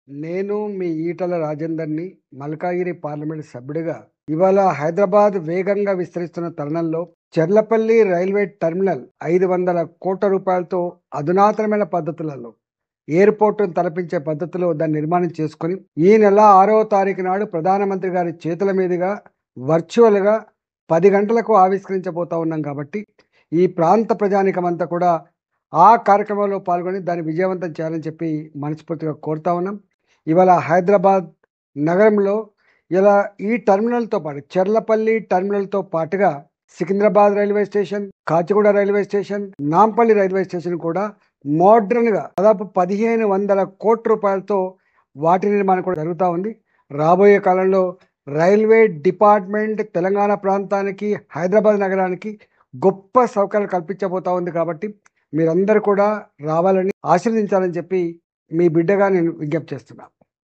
నేను మీ ఈటల రాజేందర్‌ని మల్కాగిరి పార్లమెంట్ సభ్యుడిగా ఇవాళ హైదరాబాద్ వేగంగా విస్తరిస్తున్న తరుణంలో చెర్లపల్లి రైల్వే టెర్మినల్ 500 కోట్ల రూపాయలతో అధునాతనమైన పద్ధతులలో ఎయిర్‌పోర్ట్‌ను తలపించే పద్ధతిలో దాన్ని నిర్మాణం చేసుకొని ఈ నెల 6వ తారీఖు నాడు ప్రధానమంత్రి గారి చేతుల మీదుగా వర్చువల్‌గా 10 గంటలకు ఆవిష్కరించబోతా ఉన్నాం కాబట్టి ఈ ప్రాంత ప్రజానీకమంతా కూడా ఆ కార్యక్రమంలో పాల్గొని దాన్ని విజయవంతం చేయాలని చెప్పి మనస్ఫూర్తిగా కోరుతా ఉన్నాం. ఇవాళ హైదరాబాద్ నగరంలో ఇలా ఈ టెర్మినల్తో పాటు చెర్లపల్లి టెర్మినల్తో పాటుగా Secunderabad railway station, Kacheguda railway station, Nampally railway station కూడా మోడ్రన్గా దాదాపు 1500 కోట్ల రూపాయలతో వాటి నిర్మాణం కూడా జరుగుతూ ఉంది. రాబోయే కాలంలో రైల్వే డిపార్ట్మెంట్ తెలంగాణ ప్రాంతానికి, హైదరాబాద్ నగరానికి గొప్ప సౌకర్యాలు కల్పించబోతా ఉంది కాబట్టి మీరందరూ కూడా రావాలని ఆశీర్వదించాలని చెప్పి మీ బిడ్డగా నేను విజ్ఞప్తి చేస్తున్నా.